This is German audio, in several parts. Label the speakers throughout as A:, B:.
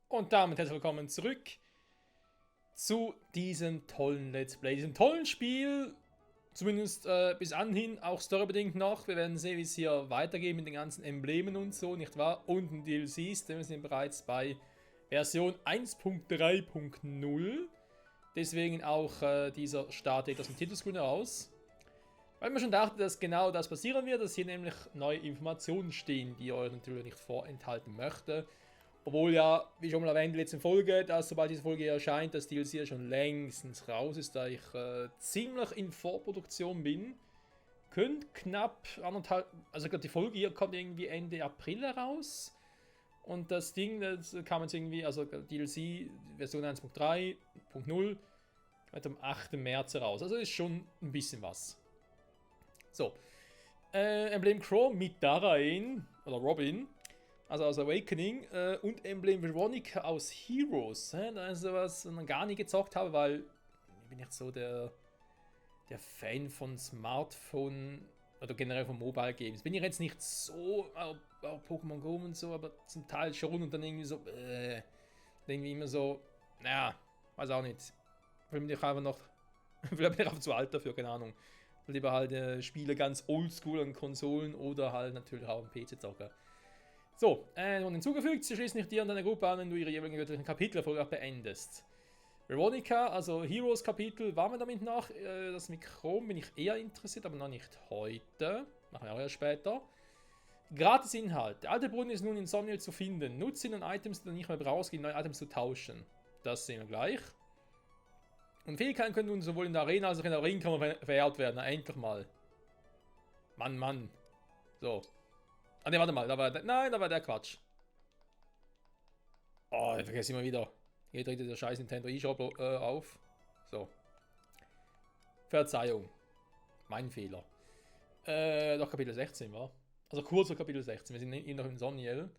A: Und damit herzlich willkommen zurück zu diesem tollen Let's Play, diesem tollen Spiel, zumindest bis anhin, auch storybedingt noch. Wir werden sehen, wie es hier weitergeht mit den ganzen Emblemen und so, nicht wahr? Und den DLCs, denn wir sind bereits bei Version 1.3.0. Deswegen auch dieser Start aus dem Titelscreen heraus. Weil man schon dachte, dass genau das passieren wird, dass hier nämlich neue Informationen stehen, die ich euch natürlich nicht vorenthalten möchte. Obwohl ja, wie schon mal erwähnt in der letzten Folge, dass sobald diese Folge erscheint, das DLC ja schon längstens raus ist, da ich ziemlich in Vorproduktion bin. Könnte knapp anderthalb, also die Folge hier kommt irgendwie Ende April raus. Und das Ding, das kam jetzt irgendwie, also DLC Version 1.3.0, kommt am 8. März raus. Also ist schon ein bisschen was. So, Emblem Crow mit Darain, oder Robin, also aus Awakening, und Emblem Veronica aus Heroes. Das ist was ich noch gar nicht gezockt habe, weil ich bin nicht so der Fan von Smartphone oder generell von Mobile Games. Bin ich jetzt nicht so, auch Pokémon Go und so, aber zum Teil schon und dann irgendwie so, irgendwie immer so, naja, weiß auch nicht. Vielleicht bin ich einfach noch, vielleicht bin ich einfach zu alt dafür, keine Ahnung. Lieber halt Spiele ganz oldschool an Konsolen oder halt natürlich auch am PC zocken. So, und hinzugefügt, sie schließen dich dir und deine Gruppe an, wenn du ihre jeweiligen göttlichen Kapitel erfolgreich beendest. Veronica, also Heroes Kapitel, waren wir damit nach. Das mit Chrome bin ich eher interessiert, aber noch nicht heute. Machen wir auch erst später. Gratis Inhalt. Der alte Brunnen ist nun in Somniel zu finden. Nutze ihn und Items, die du nicht mehr brauchst, gegen neue Items zu tauschen. Das sehen wir gleich. Und Fähigkeiten können nun sowohl in der Arena als auch in der Ringkammer verehrt werden. Na, endlich mal. Mann, Mann. So. Ah ne, warte mal, nein, da war der Quatsch. Oh, ich vergesse immer wieder. Hier dreht der scheiß Nintendo eShop auf. So. Verzeihung. Mein Fehler. Doch Kapitel 16 war. Also kurzer Kapitel 16. Wir sind hier noch in Somniel.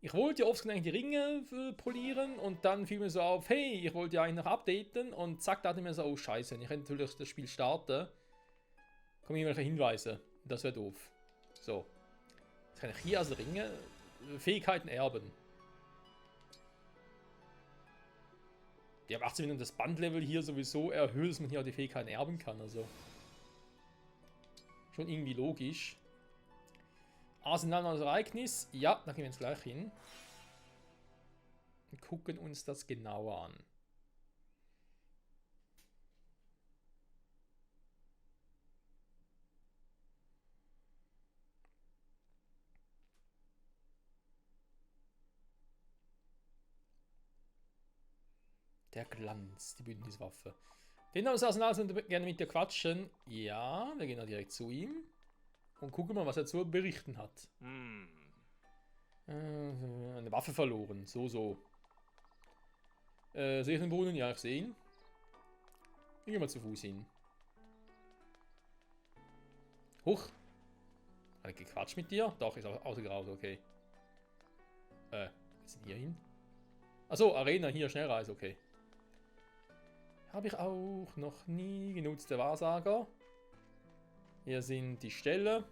A: Ich wollte ja oft eigentlich die Ringe polieren und dann fiel mir so auf, hey, ich wollte ja eigentlich noch updaten und zack, da dachte ich mir so, oh scheiße, wenn ich natürlich das Spiel starte, kommen irgendwelche Hinweise. Das wäre doof. So. Jetzt kann ich hier also Ringe, Fähigkeiten erben. Die haben 18 Minuten das Bandlevel hier sowieso erhöht, dass man hier auch die Fähigkeiten erben kann, also. Schon irgendwie logisch. Arsenal als Ereignis. Ja, da gehen wir jetzt gleich hin. Und gucken uns das genauer an. Der Glanz, die Bündniswaffe. Den haben wir das Arsenal und gerne mit dir quatschen. Ja, wir gehen da direkt zu ihm. Und gucken mal, was er zu berichten hat. Eine Waffe verloren. So. Sehe ich den Brunnen? Ja, ich sehe ihn. Ich gehe mal zu Fuß hin. Huch. Hat er gequatscht mit dir? Doch, ist auch außer Graus, okay. Jetzt hier hin. Achso, Arena, hier, Schnellreise, okay. Habe ich auch noch nie genutzt, der Wahrsager. Hier sind die Ställe.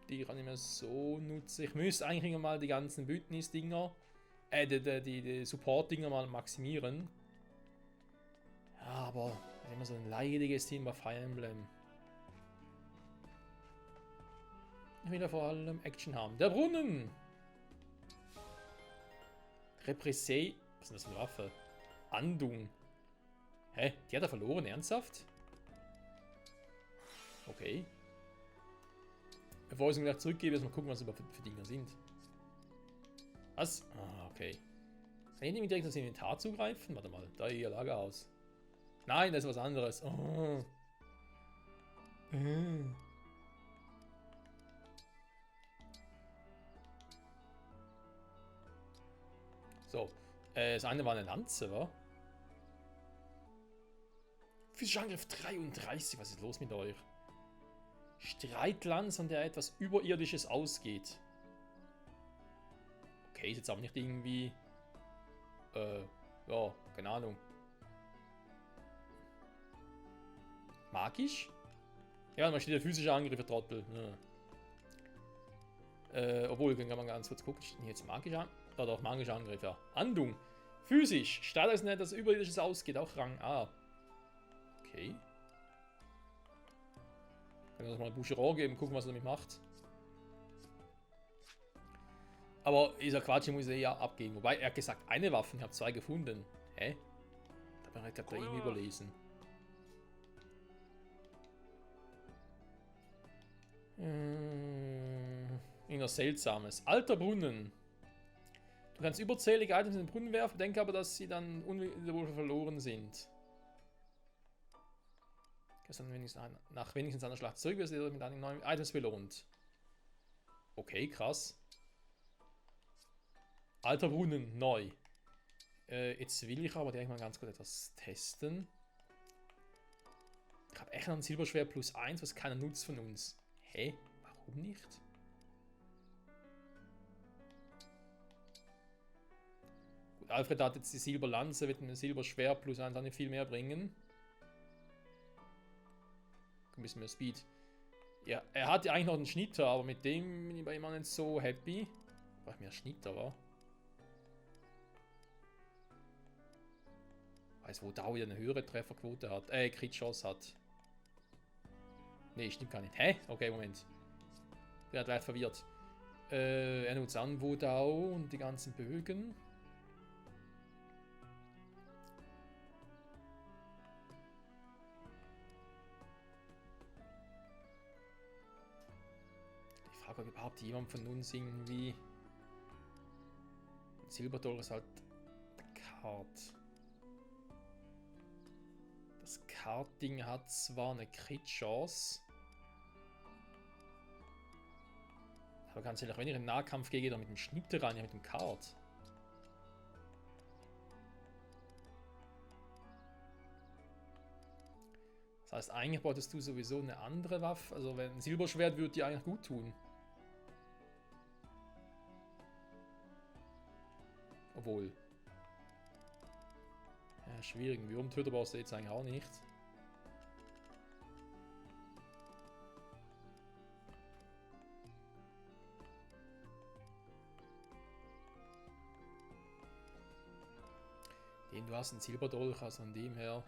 A: Die kann ich mir so nutzen. Ich müsste eigentlich mal die ganzen Bündnis-Dinger, die Support-Dinger mal maximieren. Ja, aber das ist immer so ein leidiges Team bei Fire Emblem. Ich will ja vor allem Action haben. Der Brunnen! Repressé. Was ist denn das für eine Waffe? Andung. Hä? Die hat er verloren? Ernsthaft? Okay. Bevor ich es ihm gleich zurückgebe, erstmal gucken, was es überhaupt für Dinger sind. Was? Ah, okay. Kann ich nicht direkt das Inventar zugreifen? Warte mal, da hier Lagerhaus. Nein, das ist was anderes. Oh. So. Das eine war eine Lanze, wa? Physischer Angriff 33. Was ist los mit euch? Streitlanz, an der etwas Überirdisches ausgeht. Okay, ist jetzt aber nicht irgendwie... ja, keine Ahnung. Magisch? Ja, man steht der physische Angriff, der Trottel. Obwohl, können wir mal ganz kurz gucken. Steht hier jetzt magisch an? Oder auch magischer Angriff, ja. Andung. Physisch. Statt als nicht, dass Überirdisches ausgeht. Auch Rang A. Okay. Können wir das mal ein Boucheron geben, gucken, was er damit macht. Aber dieser Quatsch muss er ja abgeben. Wobei, er hat gesagt, eine Waffe, ich habe 2 gefunden. Hä? Da habe ich gerade irgendwie überlesen. Irgendwas Seltsames. Alter Brunnen. Du kannst überzählige Items in den Brunnen werfen, denke aber, dass sie dann unwiederbringlich verloren sind. Nach wenigstens einer Schlacht zurück, wirst du mit einigen neuen Items belohnt. Okay, krass. Alter Brunnen, neu. Jetzt will ich aber direkt mal ganz kurz etwas testen. Ich habe echt noch ein Silberschwert plus 1, was keiner nutzt von uns. Hä? Warum nicht? Gut, Alfred hat jetzt die Silberlanze, wird ein Silberschwert plus 1 auch nicht viel mehr bringen. Ein bisschen mehr Speed. Ja, er hat ja eigentlich noch einen Schnitter, aber mit dem bin ich bei ihm auch nicht so happy. Weil mehr Schnitter war. Weiß, wo da wieder eine höhere Trefferquote hat. Crit-Chance hat. Nee, stimmt gar nicht. Hä? Okay, Moment. Ich bin gleich verwirrt. Er nutzt Anwodau und die ganzen Bögen. Ich frage, ob überhaupt jemand von uns irgendwie... Silberdollar ist halt der Kart. Das Kartding hat zwar eine Crit-Chance. Aber ganz ehrlich, wenn ich in den Nahkampf gehe, dann mit dem Schnitter rein, ja mit dem Kart. Das heißt, eigentlich bräuchtest du sowieso eine andere Waffe. Also ein Silberschwert würde dir eigentlich gut tun. Obwohl. Ja, schwierig. Wurmtöter brauchst du jetzt eigentlich auch nicht. Du hast einen Silberdolch, also von dem her.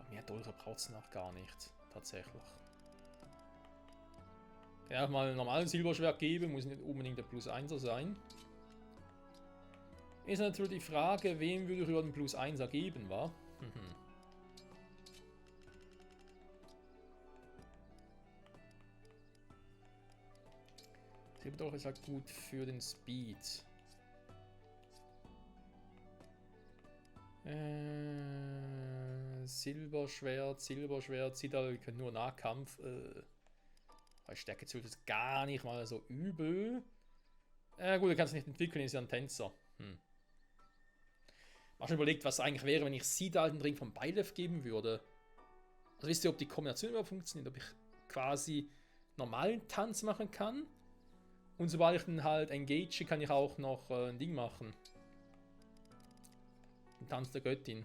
A: Mehr Dolche braucht es noch gar nicht. Tatsächlich. Kann ich auch mal einen normalen Silberschwert geben, muss nicht unbedingt der Plus 1er sein. Ist natürlich die Frage, wem würde ich über den Plus 1er geben, wa? Silberdolch ist halt gut für den Speed. Silberschwert, Citadel können nur Nahkampf. Bei Stärke 12 ist gar nicht mal so übel. Gut, du kannst nicht entwickeln, ist ja ein Tänzer. Mal schon überlegt, was eigentlich wäre, wenn ich Citadel den Ring von Byleth geben würde. Also wisst ihr, ob die Kombination überhaupt funktioniert, ob ich quasi normalen Tanz machen kann. Und sobald ich den halt engage, kann ich auch noch ein Ding machen. Den Tanz der Göttin.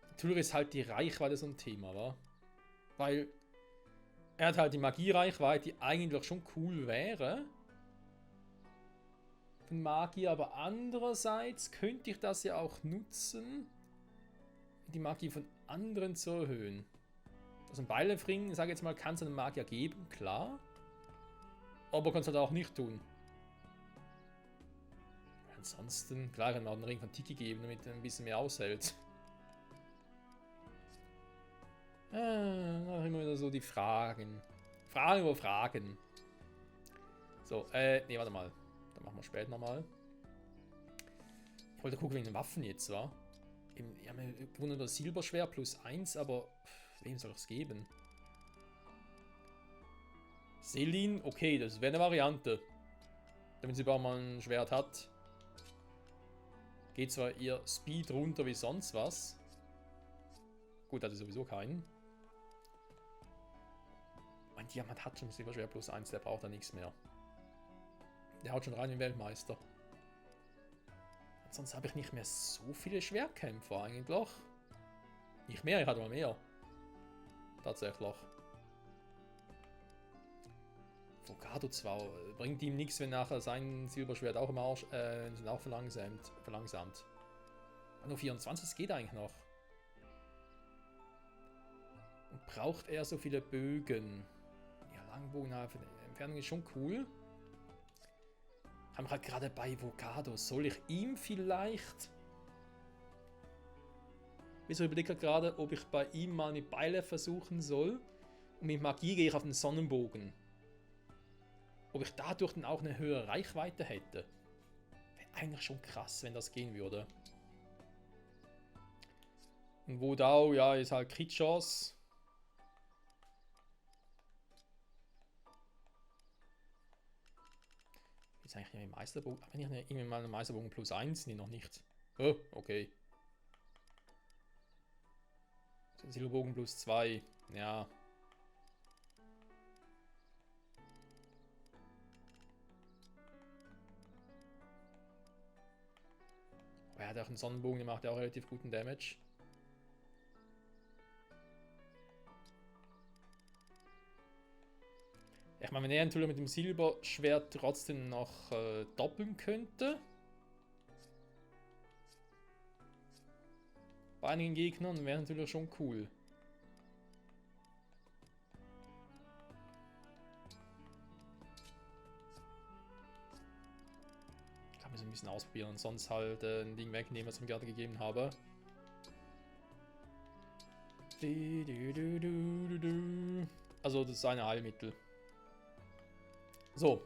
A: Natürlich ist halt die Reichweite so ein Thema, wa? Weil er hat halt die Magiereichweite, die eigentlich schon cool wäre. Von Magie, aber andererseits könnte ich das ja auch nutzen, die Magie von anderen zu erhöhen. Also ein Byleth-Ring, sage ich jetzt mal, kann es einen Magier geben, klar. Aber kann es halt auch nicht tun. Ansonsten, klar, kann man auch einen Ring von Tiki geben, damit er ein bisschen mehr aushält. Immer wieder so die Fragen. Fragen über Fragen. So, nee, warte mal. Dann machen wir später nochmal. Ich wollte gucken, wegen den Waffen jetzt war. Ich habe mir gewundert, das Silberschwert plus 1, aber wem soll ich es geben? Selin, okay, das wäre eine Variante. Damit sie überhaupt mal ein Schwert hat. Geht zwar ihr Speed runter wie sonst was. Gut, hat sie sowieso keinen. Mein Diamant hat schon Silberschwert plus 1, der braucht da nichts mehr. Der haut schon rein in Weltmeister. Sonst habe ich nicht mehr so viele Schwertkämpfer eigentlich. Nicht mehr, ich hatte mal mehr. Tatsächlich. Vogado zwar, bringt ihm nichts, wenn nachher sein Silberschwert auch im Arsch, auch verlangsamt. Nur 24, das geht eigentlich noch. Und braucht er so viele Bögen? Ja, Langbogen von der Entfernung ist schon cool. Haben wir halt gerade bei Vogado. Soll ich ihm vielleicht... Wieso überlege ich gerade, ob ich bei ihm mal mit Beile versuchen soll. Und mit Magie gehe ich auf den Sonnenbogen. Ob ich dadurch dann auch eine höhere Reichweite hätte. Wäre eigentlich schon krass, wenn das gehen würde. Und Wodao, ja, ist halt Crit-Chance. Ist eigentlich ein Meisterbogen? Aber nicht irgendwann mal einen Meisterbogen plus 1? Nee, noch nicht. Oh, okay. Silberbogen plus 2. Ja. Aber er hat auch einen Sonnenbogen, der macht ja auch relativ guten Damage. Ich meine, wenn er natürlich mit dem Silberschwert trotzdem noch doppeln könnte. Bei einigen Gegnern wäre natürlich schon cool. Kann man so ein bisschen ausprobieren und sonst halt ein Ding wegnehmen, was ich ihm gerade gegeben habe. Also das ist ein Heilmittel. So.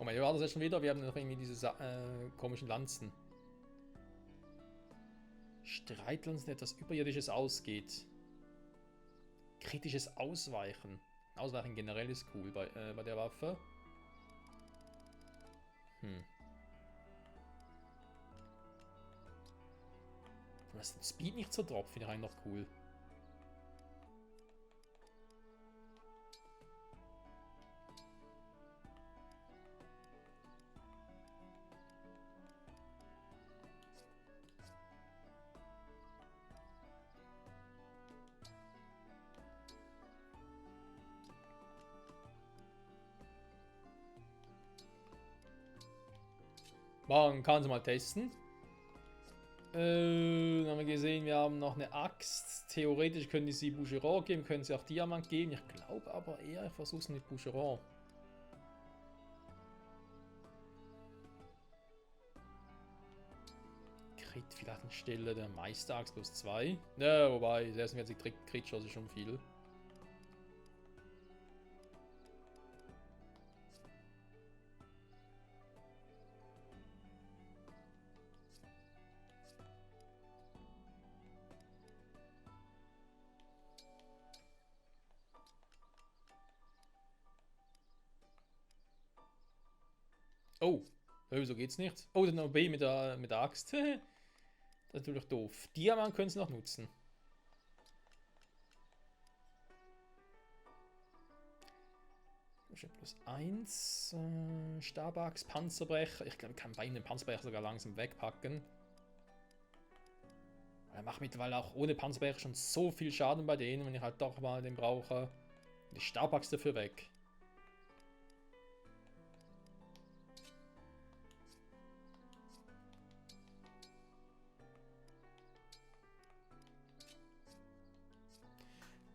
A: Moment, wie war das jetzt schon wieder? Wir haben noch irgendwie diese komischen Lanzen. Streitlanzen, etwas Überirdisches ausgeht. Kritisches Ausweichen. Ausweichen generell ist cool bei der Waffe. Was den Speed nicht so droppt, finde ich eigentlich noch cool. Man kann es mal testen. Dann haben wir gesehen, wir haben noch eine Axt. Theoretisch können sie Boucheron geben, können sie auch Diamant geben. Ich glaube aber eher, ich versuche es mit Boucheron. Crit vielleicht anstelle der Meister-Axt plus 2. Ja, wobei, 46 Crit-Schuss ist schon viel. Oh, so geht's nicht. Oh, dann noch B mit der Axt. Das ist natürlich doof. Diamant können sie noch nutzen. Plus 1. Stabachs, Panzerbrecher. Ich glaube, ich kann bei ihm den Panzerbrecher sogar langsam wegpacken. Er macht mittlerweile auch ohne Panzerbrecher schon so viel Schaden bei denen, wenn ich halt doch mal den brauche. Die Stabachs dafür weg.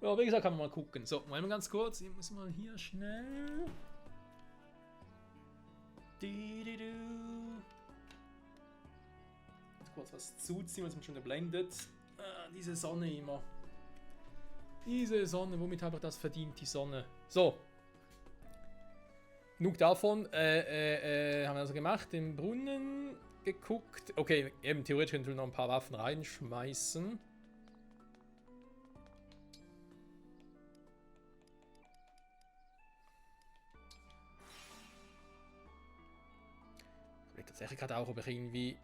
A: Ja, wie gesagt, kann man mal gucken. So, mal ganz kurz. Ich muss mal hier schnell. Jetzt kurz was zuziehen, was man schon geblendet. Diese Sonne immer. Diese Sonne, womit habe ich das verdient, die Sonne? So. Genug davon. Haben wir also gemacht. Den Brunnen geguckt. Okay, eben theoretisch können wir noch ein paar Waffen reinschmeißen. Tatsächlich gerade auch, ob ich irgendwie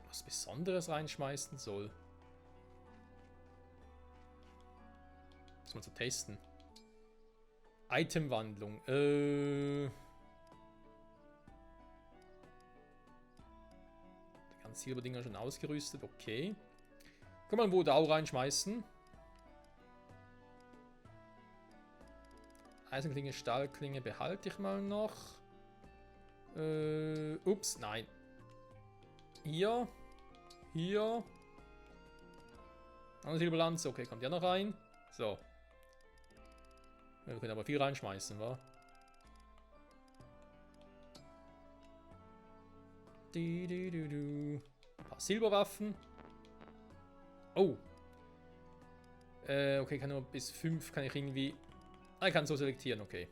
A: was Besonderes reinschmeißen soll. Muss man so testen. Itemwandlung. Die ganzen Silberdinger schon ausgerüstet. Okay. Kann man Wodao reinschmeißen. Eisenklinge, Stahlklinge behalte ich mal noch. Ups, nein. Hier. Hier. Eine Silberlanze, okay, kommt ja noch rein. So. Wir können aber viel reinschmeißen, wa? Ein paar Silberwaffen. Oh. Okay, kann nur bis 5 kann ich irgendwie... Ah, ich kann so selektieren, okay.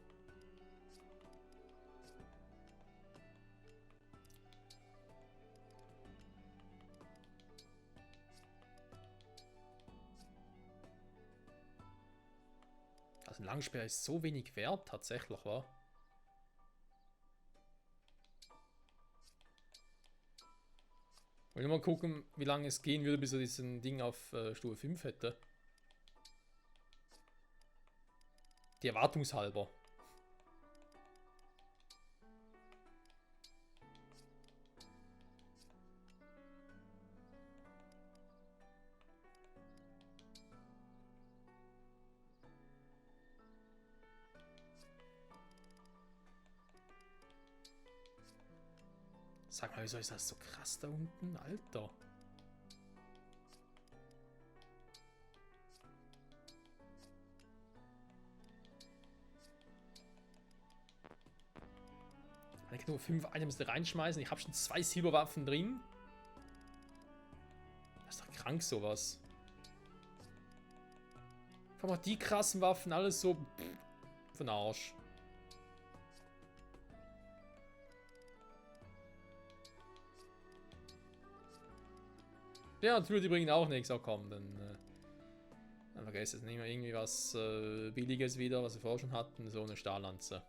A: Also ein Langspeer ist so wenig wert, tatsächlich, wa? Wollen wir mal gucken, wie lange es gehen würde, bis er diesen Ding auf Stufe 5 hätte. Die Erwartungshalber. Sag mal, wieso ist das so krass da unten? Alter. Kann ich nur 5 Items da reinschmeißen? Ich habe schon 2 Silberwaffen drin. Das ist doch krank, sowas. Komm mal, die krassen Waffen, alles so... von Arsch. Ja, natürlich, die bringen auch nichts. Auch komm, dann vergesst es. Nehmen wir irgendwie was Billiges wieder, was wir vorher schon hatten. So eine Stahllanze.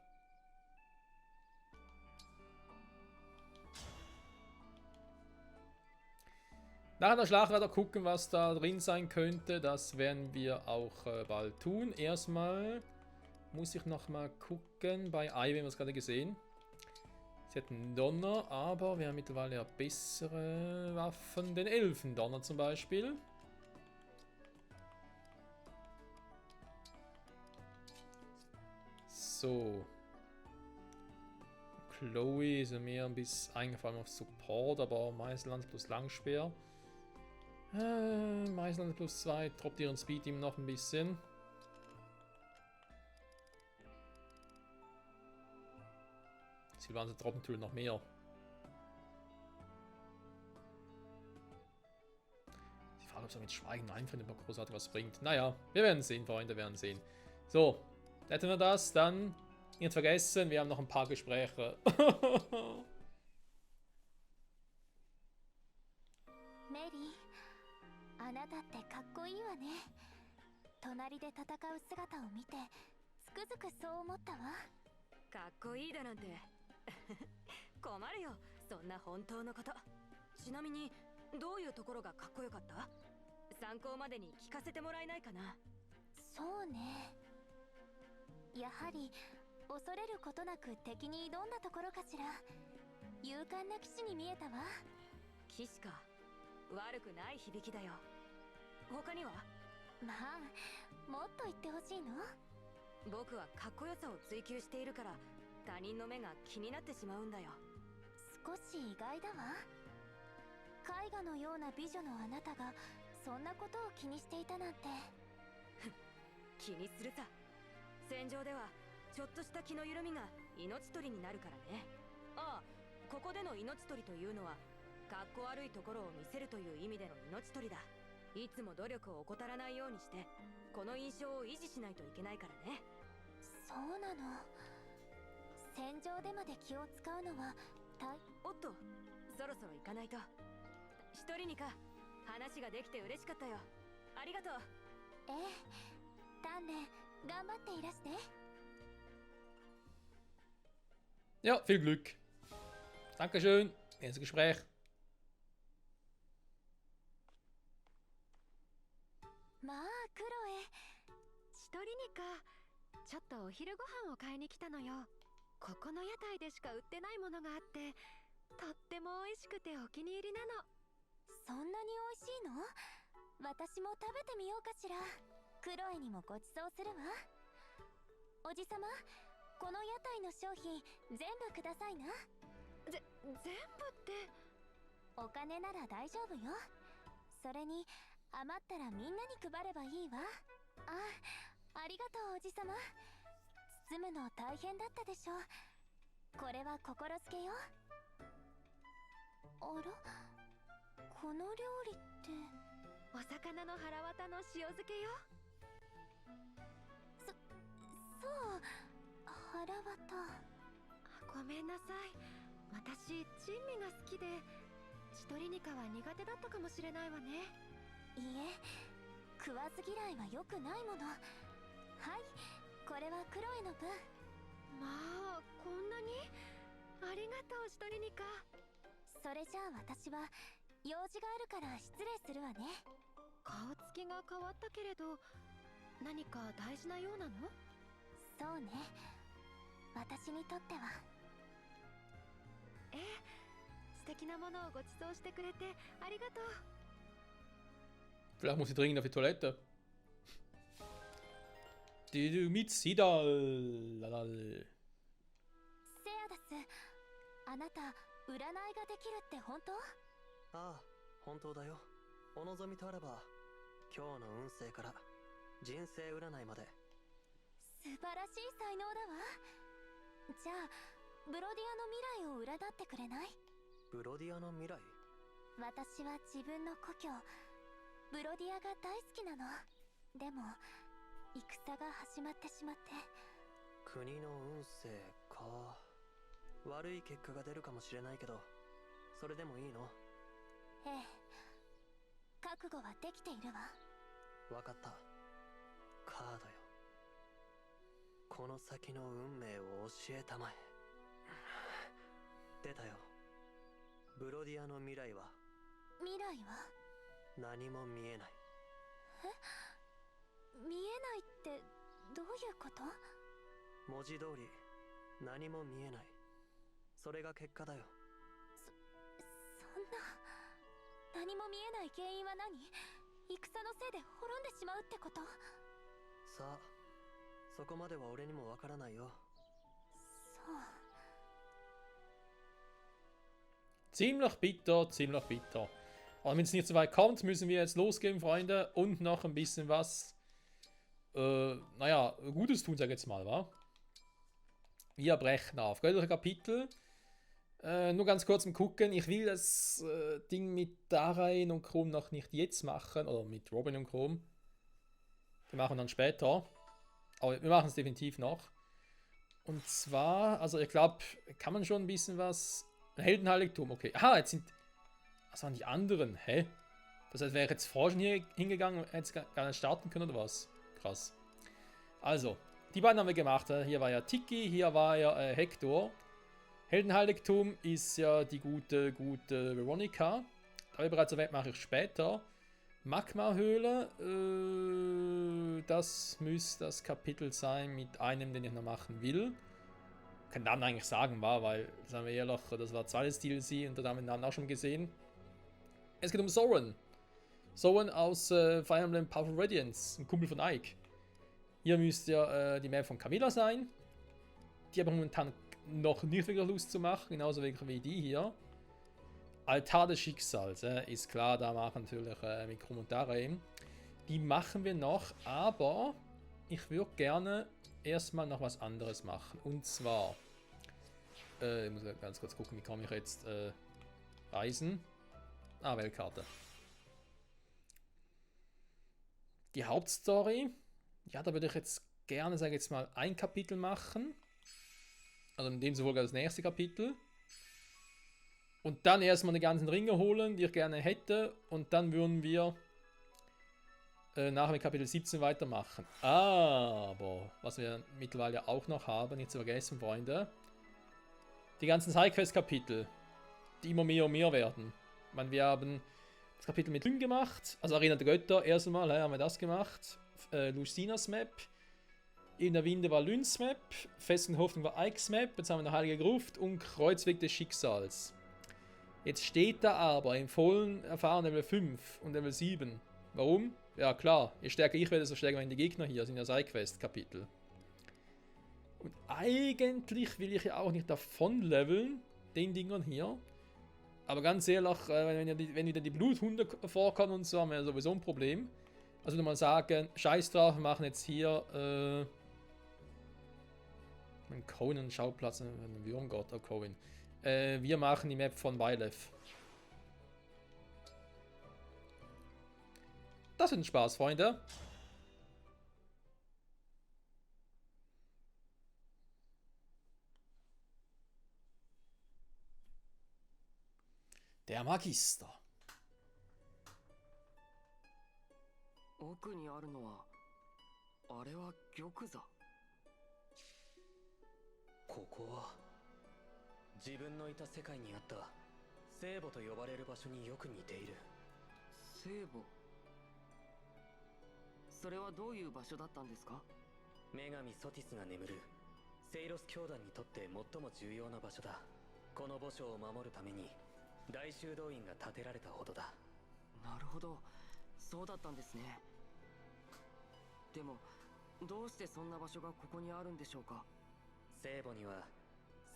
A: Nach der Schlacht weiter gucken, was da drin sein könnte. Das werden wir auch bald tun. Erstmal muss ich nochmal gucken. Bei Ivy haben wir es gerade gesehen. Sie hat einen Donner, aber wir haben mittlerweile ja bessere Waffen. Den Elfendonner zum Beispiel. So. Chloe ist ja mehr ein bisschen eingefallen auf Support, aber Meißellanz plus Langspeer. Meißellanz plus 2, droppt ihren Speed ihm noch ein bisschen. Silvanse droppen natürlich noch mehr. Die Frage, ob es mit Schweigen einfach nicht mehr großartig was bringt. Naja, wir werden sehen, Freunde, wir werden sehen. So, hätten wir das, dann nicht vergessen, wir haben noch ein paar Gespräche.
B: Mary, あなたってかっこいいわね。隣で戦う姿を見て、つくづくそう思ったわ。
C: かっこいいだなんて困るよ、そんな本当のこと。ちなみにどういうところがかっこよかった？参考までに聞かせてもらえないかな。
B: そうね。やはり恐れることなく敵に挑んだところかしら。勇敢な騎士に見えたわ。
C: 騎士か。悪くない響きだよ。他には？
B: まあ、もっと言ってほしいの？
C: 僕はかっこよさを追求しているから他人の目が気になってしまうんだよ。
B: 少し意外だわ。絵画のような美女のあなたがそんなことを気にしていたなんて。
C: 気にするさ。戦場ではちょっとした気の緩みが命取りになるからね。ああ、ここでの命取りというのはかっこ悪いところを見せるという意味での命取りだ。いつも努力を怠らないようにしてこの印象を維持しないといけないからね。
B: そうなの。戦場でまで気を使うのは
C: おっと、そろそろ行かないと。一人にか話ができて嬉しかったよ。ありがとう。
B: ええ、鍛錬頑張っていらして。
A: Ja, viel Glück. Dankeschön. Erstes Gespräch.
B: まあ、クロエ。
D: 一人にか。ちょっとお昼ご飯を買いに来たのよ。ここの屋台でしか売ってないものがあって、とっても美味しくてお気に入りなの。
B: そんなに美味しいの？私も食べてみようかしら。クロエにもごちそうするわ。おじさま、この屋台の商品全部くださいな。
D: 全部って。
B: お金なら大丈夫よ。それに余ったらみんなに配ればいいわ。ありがとうおじさま。包むの大変だったでしょ。これは心付けよ。あら、この料理って。
D: お魚の腹渡の塩漬けよ。
B: そう、腹渡。
D: ごめんなさい。私、珍味が好きで、チトリニカは苦手だったかもしれないわね。
B: いいえ、食わず嫌いは良くないもの。はい、これはクロエの分。
D: まあ、こんなに。ありがとう、チトリニカ。
B: それじゃあ私は用事があるから失礼するわね。
D: 顔つきが変わったけれど、何か大事なようなの？
B: そうね、私にとっては。
D: ええ、素敵なものをご馳走してくれてありがとう。
A: Vielleicht muss ich dringend auf die Toilette. Die mit Sidal.
B: セアダス、あなた占いができるって本当？
E: ああ、本当だよ。お望みとあれば、今日の運勢から人生占いまで。
B: 素晴らしい才能だわ。じゃあブロディアの未来を占ってくれない？
E: ブロディアの未来？
B: 私は自分の故郷ブロディアが大好きなの。でも戦が始まってしまって。
E: 国の運勢か。悪い結果が出るかもしれないけど、それでもいいの？
B: ええ、覚悟はできているわ。
E: わかった。カードよ。この先の運命を教えたまえ。出たよ。ブロディアの未来は。
B: 未来は？
E: 何も見えない。
B: 見えないってどういうこと？
E: 文字通り何も見えない。それが結果だよ。
B: そんな。何も見えない原因は何？戦のせいで滅んでしまうってこと？
E: さあ、そこまでは俺にもわからないよ。
B: そう。
A: Ziemlich bitter, ziemlich bitter. Aber wenn es nicht so weit kommt, müssen wir jetzt losgehen, Freunde, und noch ein bisschen was, naja, Gutes tun, sag ich jetzt mal, wa? Wir brechen auf. Göttliche Kapitel. Nur ganz kurz zum Gucken. Ich will das Ding mit Darain und Chrom noch nicht jetzt machen, oder mit Robin und Chrom. Wir machen dann später. Aber wir machen es definitiv noch. Und zwar, also ich glaube, kann man schon ein bisschen was... Heldenheiligtum, okay. Aha, jetzt sind... Was waren die anderen? Hä? Das heißt, wäre ich jetzt vorher schon hier hingegangen und hätte gar nicht starten können, oder was? Krass. Also, die beiden haben wir gemacht. Hier war ja Tiki, hier war ja Hector. Heldenheiligtum ist ja die gute Veronica. Da habe ich bereits erwähnt, mache ich später. Magma-Höhle, das müsste das Kapitel sein mit einem, den ich noch machen will. Kann Namen eigentlich sagen, war, weil, sagen wir ehrlich, das war zweites DLC und da haben wir den Namen auch schon gesehen. Es geht um Soren. Soren aus Fire Emblem Powerful Radiance, ein Kumpel von Ike. Hier müsste ja die Map von Camilla sein. Die habe ich momentan noch nicht wirklich Lust zu machen, genauso wie die hier. Altar des Schicksals, ist klar, da machen natürlich mit Kommentare. Die machen wir noch, aber ich würde gerne erstmal noch was anderes machen. Und zwar, ich muss ganz kurz gucken, wie kann ich jetzt reisen. Ah, Weltkarte. Die Hauptstory, ja, da würde ich jetzt gerne, sage ich jetzt mal, ein Kapitel machen. Also in dem sogar das nächste Kapitel. Und dann erstmal die ganzen Ringe holen, die ich gerne hätte. Und dann würden wir nachher mit Kapitel 17 weitermachen. Aber, was wir mittlerweile auch noch haben, nicht zu vergessen, Freunde, die ganzen Sidequest-Kapitel, die immer mehr und mehr werden. Ich meine, wir haben das Kapitel mit Lyn gemacht, also Arena der Götter, erst einmal haben wir das gemacht. Lucinas Map, in der Winde war Lyns Map, Festung Hoffnung war Ikes Map, jetzt haben wir noch Heilige Gruft und Kreuzweg des Schicksals. Jetzt steht da aber im vollen Erfahren Level 5 und Level 7. Warum? Ja klar, je stärker ich werde, so stärker werden die Gegner hier, das sind ja Sidequest-Kapitel. Und eigentlich will ich ja auch nicht davon leveln, den Dingern hier. Aber ganz ehrlich, wenn wieder die Bluthunde vorkommen und so, haben wir ja sowieso ein Problem. Also nochmal sagen, scheiß drauf, wir machen jetzt hier einen Conan-Schauplatz, einen Würmgott, Conan. Wir machen die Map von Byleth. Das wird ein Spaß, Freunde. Der Magister.
F: 奥にあるのはあれは玉座。
E: ここは自分のいた世界にあった聖母と呼ばれる場所によく似ている。
F: 聖母。それはどういう場所だったんですか？
E: 女神ソティスが眠るセイロス教団にとって最も重要な場所だ。この墓所を守るために大修道院が建てられたほどだ。
F: なるほど、そうだったんですね。でもどうしてそんな場所がここにあるんでしょうか？
E: 聖母には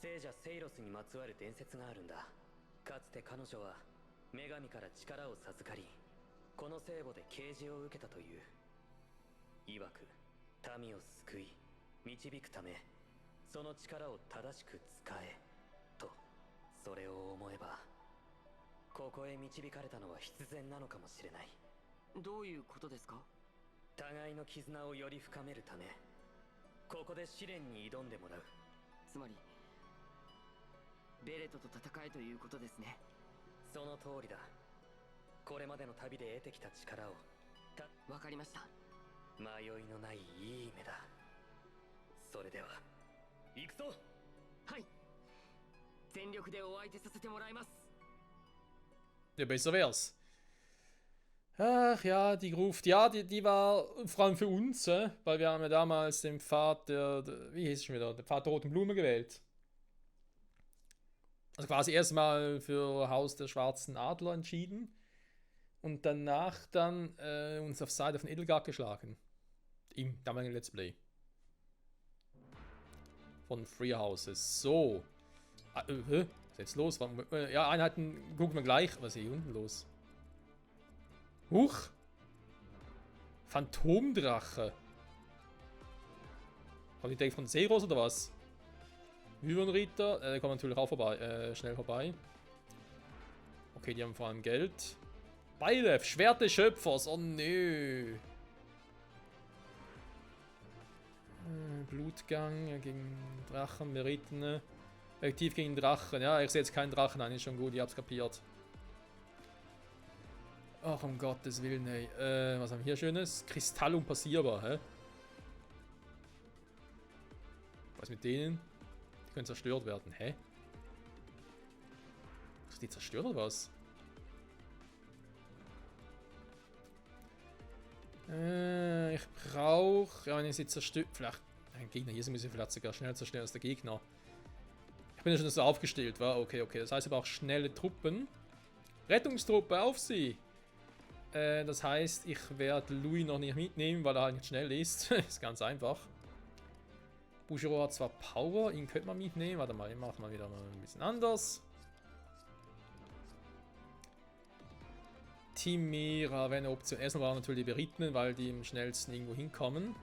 E: 聖者セイロスにまつわる伝説があるんだ。かつて彼女は女神から力を授かり、この聖母で啓示を受けたという。曰く民を救い導くため、その力を正しく使えと。それを思えばここへ導かれたのは必然なのかもしれない。
F: どういうことですか？
E: 互いの絆をより深めるため、ここで試練に挑んでもらう。
F: つまりベレトと戦えということですね。
E: その通りだ。これまでの旅で得てきた力を
F: わかりました。
E: 迷いのないいい夢だ。それでは行くぞ。
F: はい、全力でお相手させてもらいます。
A: Ja, besser wär's. Ach ja, die Gruft, ja, die war vor allem für uns, weil wir haben ja damals den Pfad wie hieß es schon wieder, den Pfad der Roten Blume gewählt. Also quasi erstmal für Haus der Schwarzen Adler entschieden und danach dann uns auf Seite von Edelgard geschlagen. Im damaligen Let's Play. Von Free Houses. So. Was ist jetzt los? Ja, Einheiten gucken wir gleich. Was ist hier unten los? Huch! Phantomdrache. Qualität von Seeros oder was? Wyvernritter, der kommt natürlich auch vorbei, schnell vorbei. Okay, die haben vor allem Geld. Byleth, Schwert des Schöpfers, oh nö. Blutgang gegen Drachen, Meriten. Effektiv gegen Drachen, ja, ich sehe jetzt keinen Drachen an, ist schon gut, ich hab's kapiert. Ach, um Gottes Willen, ey. Was haben wir hier Schönes? Kristall unpassierbar, hä? Was mit denen? Die können zerstört werden, hä? Ist die zerstört oder was? Ich brauche... Ja, wenn ich sie zerstört... Vielleicht... Ein Gegner hier müssen wir vielleicht sogar schneller zerstören als der Gegner. Ich bin ja schon so aufgestellt, war okay, okay. Das heißt, ich brauche schnelle Truppen. Rettungstruppe, auf sie! Das heißt, ich werde Louis noch nicht mitnehmen, weil er halt nicht schnell ist. Ist ganz einfach. Bouchereau hat zwar Power, ihn könnte man mitnehmen. Warte mal, ich mache mal wieder mal ein bisschen anders. Timera wäre eine Option. Erstmal waren natürlich die Beritenen, weil die am schnellsten irgendwo hinkommen.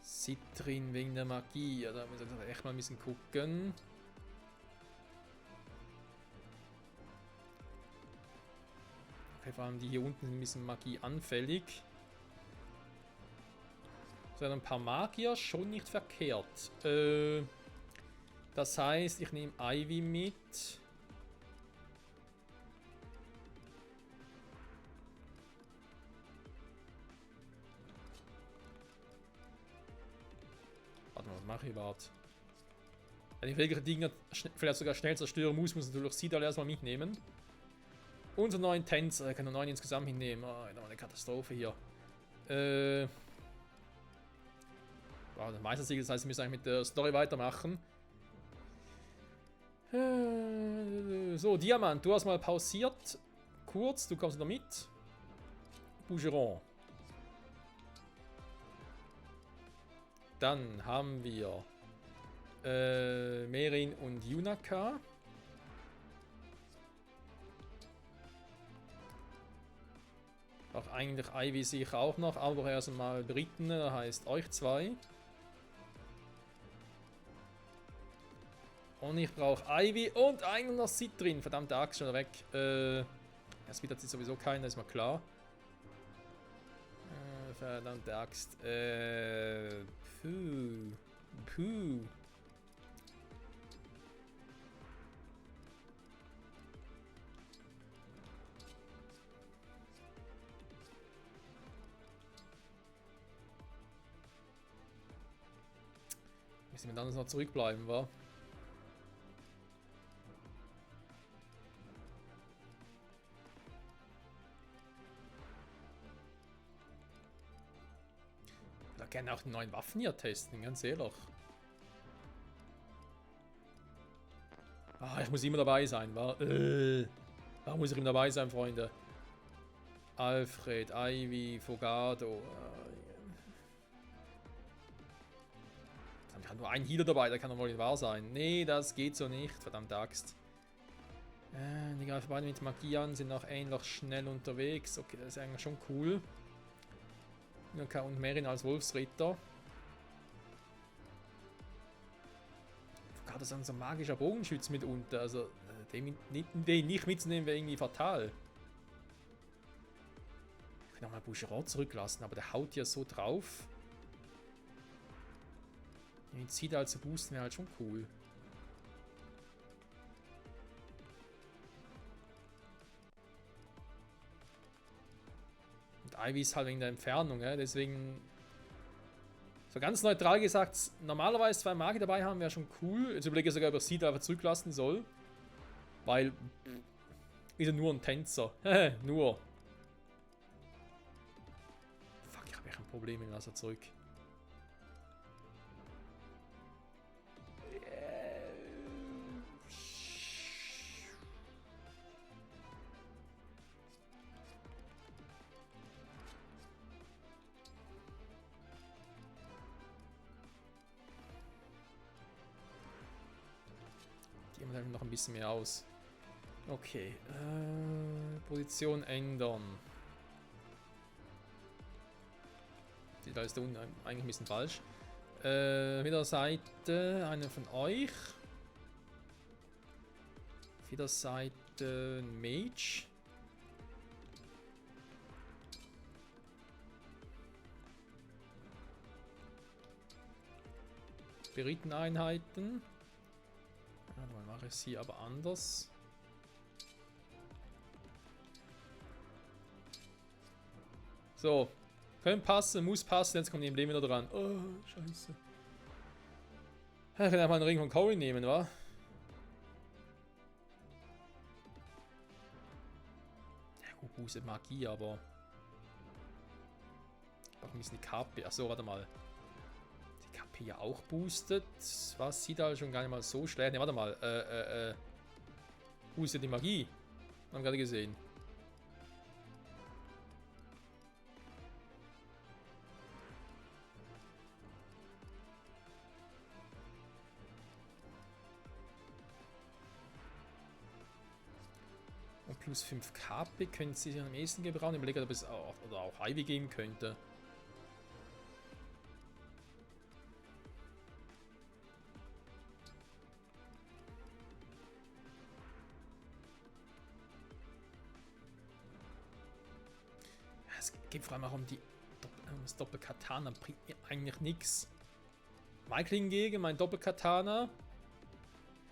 A: Citrin wegen der Magie. Ja, da müssen wir echt mal ein bisschen gucken. Okay, vor allem die hier unten sind ein bisschen magieanfällig. So, ein paar Magier schon nicht verkehrt. Das heißt, ich nehme Ivy mit. Warte mal, was mache ich überhaupt? Wenn ich welche Dinge vielleicht sogar schnell zerstören muss, muss ich natürlich sie da erstmal mitnehmen. Unser neuen Tänzer, ich kann nur 9 insgesamt hinnehmen. Oh, eine Katastrophe hier. Wow, der Meistersiegel, das heißt, wir müssen eigentlich mit der Story weitermachen. So, Diamant, du hast mal pausiert. Kurz, du kommst noch mit. Bougeron. Dann haben wir Merin und Yunaka. Auch eigentlich Ivy sehe ich auch noch, aber erst mal Briten, das heißt euch zwei. Und ich brauche Ivy und einen noch Citrin. Verdammt, der Axt schon weg. Erst wieder hat sowieso keiner, ist mal klar. Verdammte Axt. Puh. Müssen wir dann noch zurückbleiben, wa? Ich würde gerne auch die neuen Waffen hier testen, ganz ehrlich. Ah, ich muss immer dabei sein, wa? Da muss ich immer dabei sein, Freunde. Alfred, Ivy, Fogado. Ich habe nur einen Healer dabei, der kann doch wohl nicht wahr sein. Nee, das geht so nicht, verdammte Axt. Die greifen beide mit Magie an, sind auch ähnlich schnell unterwegs. Okay, das ist eigentlich schon cool. Und Merin als Wolfsritter. Fogado ist ein so magischer Bogenschütz mitunter. Also, den nicht mitzunehmen wäre irgendwie fatal. Ich kann auch mal Bougeron zurücklassen, aber der haut ja so drauf. Den Zieht halt zu boosten wäre halt schon cool. Und Ivy ist halt wegen der Entfernung, ja? Deswegen. So ganz neutral gesagt, normalerweise 2 Magier dabei haben wäre schon cool. Jetzt überlege ich sogar, ob er Seed einfach zurücklassen soll. Weil. Ist er nur ein Tänzer. Nur. Fuck, ich habe echt ein Problem, ich lasse er zurück. Noch ein bisschen mehr aus. Okay. Position ändern. Da ist der unten eigentlich ein bisschen falsch. Wieder Seite eine von euch. Wieder Seite Mage. Beriteneinheiten. Dann mache ich sie aber anders. So. Können passen, muss passen. Jetzt kommt die Emblem wieder dran. Oh, scheiße. Ich kann einfach einen Ring von Corin nehmen, wa? Ja gut, boostet Magie, aber... Ich brauche ein bisschen die KP. Achso, warte mal. KP ja auch boostet. Was sieht halt schon gar nicht mal so schlecht. Ne, warte mal. Boostet die Magie. Haben wir gerade gesehen. Und plus 5 KP können sie sich am ehesten gebrauchen. Ich überlege, ob es auch, oder auch Ivy geben könnte. Es geht vor allem auch um das Doppelkatana, bringt mir eigentlich nichts. Michael hingegen, mein Doppelkatana.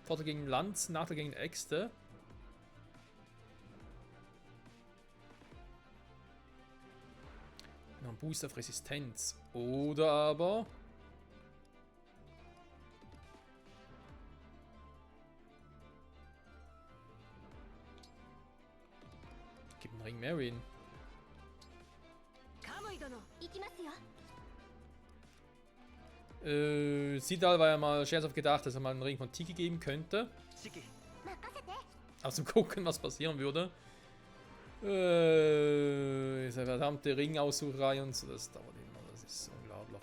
A: Vorteil gegen Lanz, Nachteil gegen Äxte. Noch ein Boost auf Resistenz. Oder aber... Gib einen Ring Merin. Sidal war ja mal scherzhaft gedacht, dass er mal einen Ring von Tiki geben könnte. Aber zum Gucken, was passieren würde. Diese verdammte Ringaussucherei und so, das dauert immer, das ist unglaublich.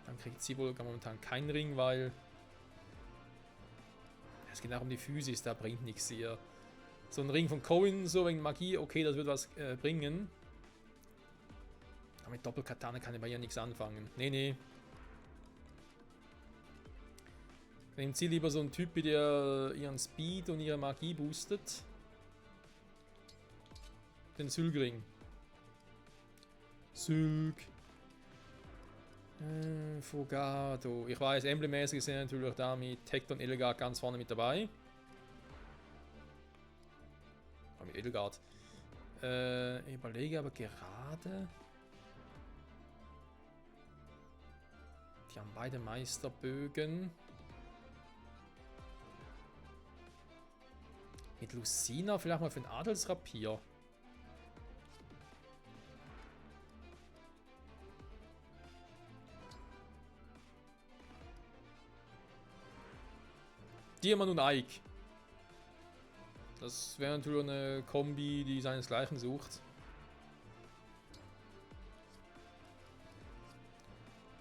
A: Dann kriegt sie wohl momentan keinen Ring, weil es geht auch um die Physis, da bringt nichts hier. So ein Ring von Cohen, so wegen Magie, okay, das wird was bringen. Aber mit Doppelkatana kann ich bei ihr nichts anfangen. Nee, nee. Nimmt sie lieber so einen Typ, der ihren Speed und ihre Magie boostet. Den Sylgring. Sylg. Fogado. Ich weiß, emblemmäßig sind natürlich da mit Hector und Edelgard ganz vorne mit dabei. Oh, mit Edelgard. Ich überlege aber gerade. Die haben beide Meisterbögen. Mit Lucina vielleicht mal für ein Adelsrapier. Diamant und Ike. Das wäre natürlich eine Kombi, die seinesgleichen sucht.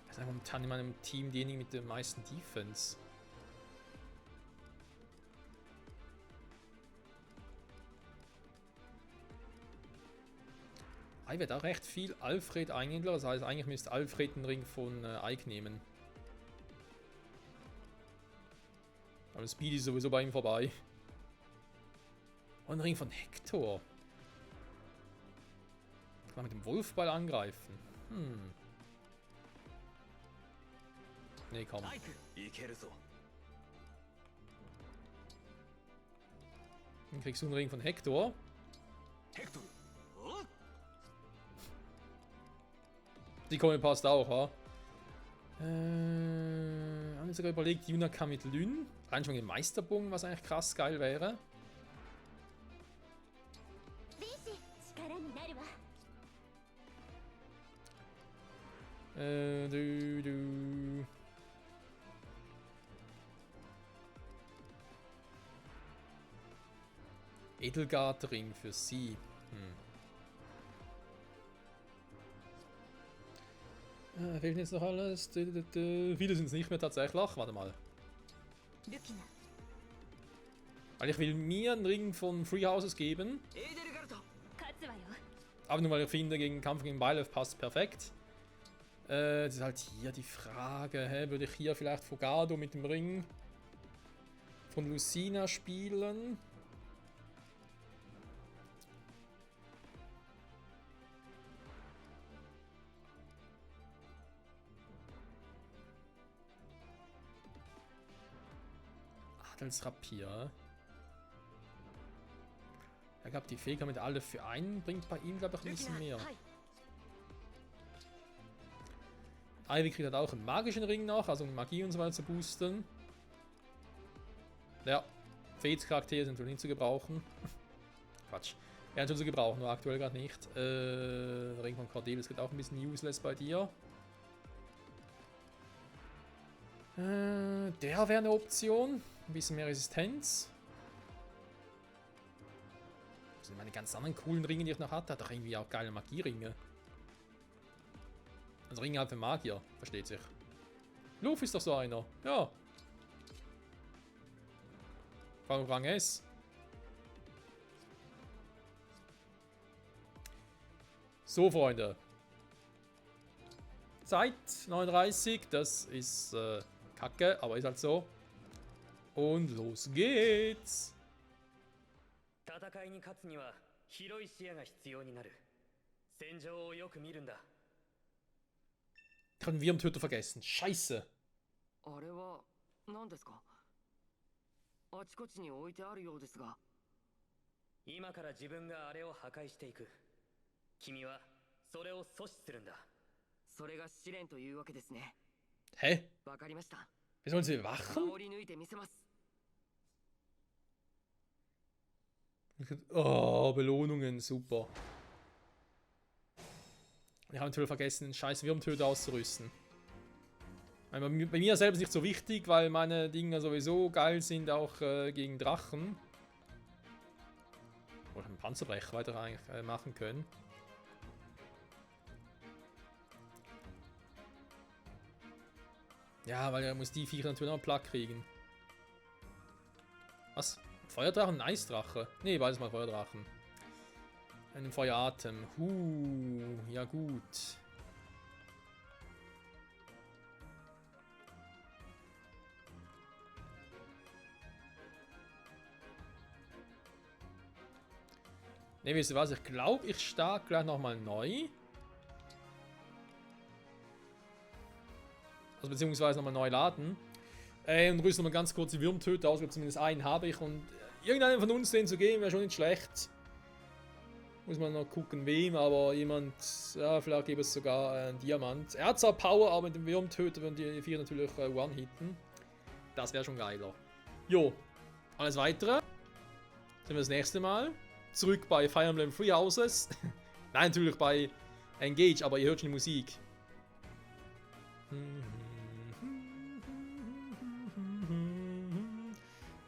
A: Das ist momentan in meinem Team diejenigen mit der meisten Defense. Ich werde auch recht viel Alfred Einhändler, das heißt eigentlich müsste Alfred den Ring von Ike nehmen. Aber Speedy ist sowieso bei ihm vorbei. Und ein Ring von Hector. Kann man mit dem Wolfball angreifen? Nee, komm. Dann kriegst du einen Ring von Hector. Die Kombi passt auch, ha? Haben wir sogar überlegt, Junaka mit Lyn. Rein schon den Meisterbogen, was eigentlich krass geil wäre. Edelgard-Ring für sie. Fehlt jetzt noch alles? Viele sind es nicht mehr tatsächlich. Warte mal. Weil ich will mir einen Ring von Free Houses geben. Aber nur weil ich finde, gegen Kampf gegen Byleth passt perfekt. Das ist halt hier die Frage, würde ich hier vielleicht Fogado mit dem Ring von Lucina spielen? Als Rapier. Er gab die Fähigkeit mit alle für einen, bringt bei ihm, glaube ich, ein bisschen mehr. Ivy kriegt halt auch einen magischen Ring noch, also um Magie und so weiter zu boosten. Ja, Fates Charaktere sind natürlich nicht zu gebrauchen. Quatsch. Ja, natürlich zu gebrauchen, nur aktuell gerade nicht. Der Ring von Cordelius geht auch ein bisschen useless bei dir. Der wäre eine Option. Ein bisschen mehr Resistenz. Das sind meine ganz anderen coolen Ringe, die ich noch hatte. Hat doch irgendwie auch geile Magieringe. Also Ringe halt für Magier, versteht sich. Luffy ist doch so einer. Ja. Vor allem Rang S. So, Freunde. Zeit 39. Das ist kacke, aber ist halt so. Und los geht's! Ich habe den Wyrmtöter vergessen. Scheiße! Hä? Wir sollen sie bewachen? Oh, Belohnungen, super. Ich habe natürlich vergessen, den scheiß Wyrmtöter auszurüsten. Bei mir selbst nicht so wichtig, weil meine Dinger sowieso geil sind, auch gegen Drachen. Oder Panzerbrecher weiter eigentlich machen können. Ja, weil er muss die Viecher natürlich noch einen Plug kriegen. Was? Feuerdrachen? Nice-Drache. Ne, beides mal Feuerdrachen. Einen Feueratem. Ja gut. Ne, wisst ihr was? Ich glaube, ich starte gleich nochmal neu. Also beziehungsweise nochmal neu laden. Und rüste nochmal ganz kurz die Würmtöter aus. Ich glaube, zumindest einen habe ich. Und irgendeinen von uns den zu geben, wäre schon nicht schlecht. Muss man noch gucken, wem, aber jemand, ja, vielleicht gäbe es sogar einen Diamant. Er hat zwar Power, aber mit dem Würmtöter würden die 4 natürlich one-hitten. Das wäre schon geiler. Jo, alles weitere sehen wir das nächste Mal. Zurück bei Fire Emblem Three Houses. Nein, natürlich bei Engage, aber ihr hört schon die Musik.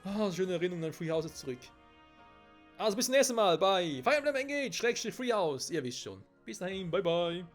A: Ah, schöne Erinnerungen an Three Houses zurück. Also bis zum nächsten Mal bei Fire Emblem Engage, /Free House. Ihr wisst schon. Bis dahin, bye bye.